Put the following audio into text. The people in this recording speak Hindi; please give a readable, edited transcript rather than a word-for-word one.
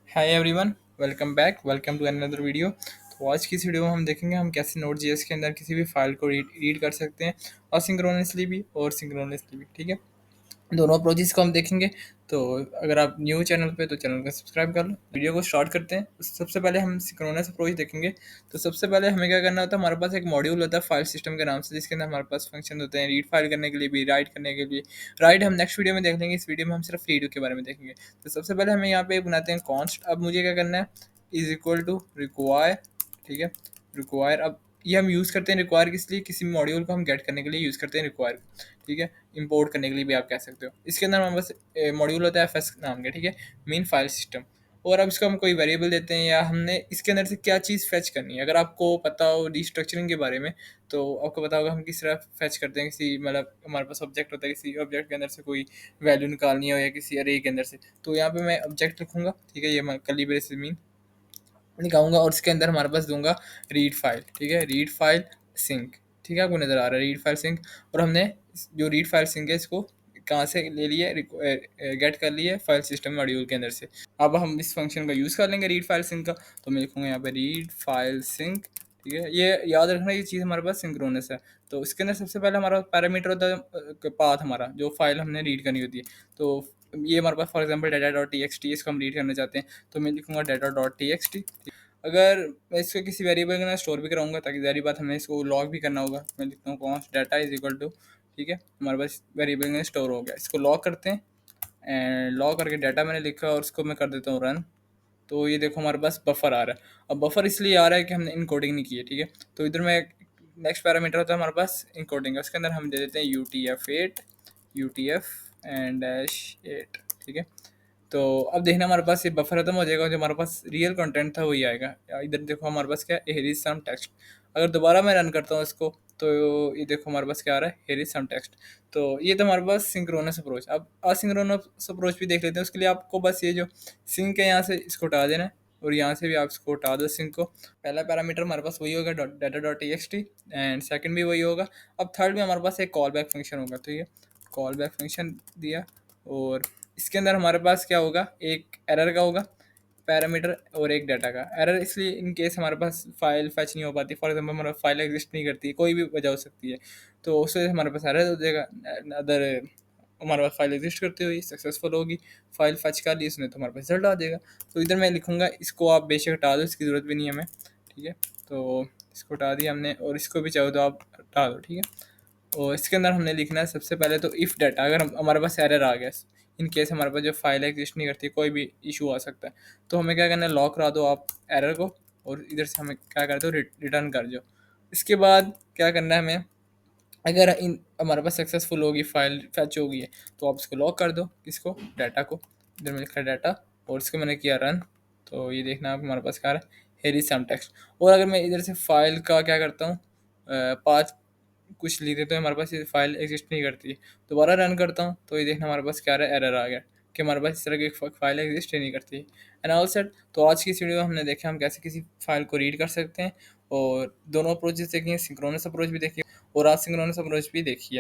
Hi everyone, welcome back, welcome to another video. तो आज की इस वीडियो में हम देखेंगे हम कैसे नोट जेएस के अंदर किसी भी फाइल को रीड कर सकते हैं, असिंक्रोनसली भी और सिंक्रोनसली भी। ठीक है, दोनों अप्रोचेस को हम देखेंगे। तो अगर आप न्यू चैनल पे तो चैनल को सब्सक्राइब कर लो। वीडियो को स्टार्ट करते हैं। सबसे पहले हम सिंक्रोनस अप्रोच देखेंगे। तो सबसे पहले हमें क्या करना होता है, हमारे पास एक मॉड्यूल होता है फाइल सिस्टम के नाम से, जिसके अंदर हमारे पास फंक्शन होते हैं रीड फाइल करने के लिए भी, राइट करने के लिए। राइट हम नेक्स्ट वीडियो में देख लेंगे, इस वीडियो में हम सिर्फ रीड के बारे में देखेंगे। तो सबसे पहले हमें यहाँ पे बनाते हैं कॉन्स्ट। अब मुझे क्या करना है, इज इक्वल टू रिक्वायर। ठीक है, रिक्वायर। अब ये हम यूज़ करते हैं रिक्वायर किस लिए, किसी मॉड्यूल को हम गेट करने के लिए यूज़ करते हैं रिक्वायर। ठीक है, इंपोर्ट करने के लिए भी आप कह सकते हो। इसके अंदर हमारे पास मॉड्यूल होता है एफ नाम का। ठीक है, मेन फाइल सिस्टम। और अब इसको हम कोई वेरिएबल देते हैं या हमने इसके अंदर से क्या चीज़ फेच करनी है। अगर आपको पता हो रिस्ट्रक्चरिंग के बारे में, तो आपको पता होगा हम किस तरह फेच करते हैं। किसी मतलब हमारे पास ऑब्जेक्ट होता है, किसी ऑब्जेक्ट के अंदर से कोई वैल्यू निकालनी हो या किसी अरे के अंदर से। तो यहाँ पे मैं ऑब्जेक्ट लिखूंगा। ठीक है, ये मैं कली ब्रेस मीन निकालूंगा और इसके अंदर हमारे पास दूंगा रीड फाइल। ठीक है, रीड फाइल सिंक। ठीक है, आपको नज़र आ रहा है रीड फाइल सिंक। और हमने जो रीड फाइल सिंक है इसको कहाँ से ले लिया, गेट कर लिया फाइल सिस्टम मॉड्यूल के अंदर से। अब हम इस फंक्शन का यूज़ कर लेंगे रीड फाइल सिंक का। तो मैं लिखूंगा यहाँ पे रीड फाइल सिंक। ठीक है, ये याद रखना, ये चीज़ हमारे पास सिंक्रोनस है। तो इसके अंदर सबसे पहले हमारा पैरामीटर होता है पाथ, हमारा जो फाइल हमने रीड करनी होती है। तो ये हमारे पास for example data dot T X T, इसको हम रीड करना चाहते हैं। तो मैं लिखूंगा data dot T X T. अगर मैं इसको किसी वेरिएबल के अंदर स्टोर भी कराऊंगा, ताकि ज़ाहिर बात हमें इसको लॉग भी करना होगा। मैं लिखता हूँ const data is equal to. ठीक है, हमारे पास वेरिएबल के अंदर स्टोर हो गया, इसको लॉग करते हैं। एंड लॉग करके डाटा मैंने लिखा और उसको मैं कर देता हूँ रन। तो ये देखो हमारे पास बफर आ रहा है। अब बफर इसलिए आ रहा है कि हमने इनकोडिंग नहीं की है। ठीक है, तो इधर में नेक्स्ट पैरामीटर होता है हमारे पास इनकोडिंग का। उसके अंदर हम दे देते हैं UTF-8, UTF एंड -8। ठीक है, तो अब देखना हमारे पास ये बफर खत्म हो जाएगा, जो हमारे पास रियल कंटेंट था वही आएगा। इधर देखो हमारे पास क्या है, हेयर इज सम टेक्स्ट। अगर दोबारा मैं रन करता हूँ इसको, तो ये देखो हमारे पास क्या आ रहा है, हेयर इज सम टेक्स्ट। तो ये तो हमारे पास सिंक्रोनस अप्रोच। अब असिंक्रोनस अप्रोच भी देख लेते हैं। उसके लिए आपको बस ये जो सिंक है यहाँ से इसको हटा देना है, और यहाँ से भी आप इसको हटा दो सिंक को। पहला पैरामीटर हमारे पास वही होगा, data dot T X T, and second भी वही होगा। अब थर्ड में हमारे पास एक कॉल बैक फंक्शन होगा। तो ये कॉल बैक फंक्शन दिया, और इसके अंदर हमारे पास क्या होगा, एक एरर का होगा पैरामीटर और एक डाटा का। एरर इसलिए इन केस हमारे पास फाइल फैच नहीं हो पाती, फॉर एग्जांपल हमारा फाइल एग्जिस्ट नहीं करती, कोई भी वजह हो सकती है, तो उससे हमारे पास एरर हो जाएगा। अदर हमारे पास फाइल एग्जिस्ट करती हुई सक्सेसफुल होगी, फाइल फैच कर ली उसने, तो हमारे पास रिजल्ट आ जाएगा। तो इधर मैं लिखूंगा, इसको आप बेशक हटा दो, इसकी ज़रूरत भी नहीं है हमें। ठीक है, तो इसको हटा दिया हमने, और इसको भी चाहो तो आप हटा दो। ठीक है, और इसके अंदर हमने लिखना है सबसे पहले तो इफ़ डाटा। अगर हमारे पास एरर आ गया, इन केस हमारे पास जो फाइल एग्जिस्ट नहीं करती, कोई भी इशू आ सकता है, तो हमें क्या करना है, लॉक करा दो आप एरर को, और इधर से हमें क्या कर दो, रिटर्न कर दो। इसके बाद क्या करना है हमें, अगर इन हमारे पास सक्सेसफुल होगी, फाइल फैच होगी है, तो आप इसको लॉक कर दो, इसको डाटा को। इधर में लिखा डाटा, और इसको मैंने किया रन। तो ये देखना आप हमारे पास क्या आ रहा है, हेयर इज सम टेक्स्ट। और अगर मैं इधर से फाइल का क्या करता हूँ, पाथ कुछ लिख देते हैं, हमारे पास ये फाइल एग्जिस्ट नहीं करती है, दोबारा रन करता हूँ, तो ये देखना हमारे पास क्या आ रहा है, एरर आ गया कि हमारे पास इस तरह की फाइल एग्जिस्ट ही नहीं करती है। And all set. तो आज की इस वीडियो में हमने देखा हम कैसे किसी फाइल को रीड कर सकते हैं, और दोनों अप्रोचेस देखेंगे, सिंक्रोनस अप्रोच भी देखिए और आसिंक्रोनस अप्रोच भी देखिए।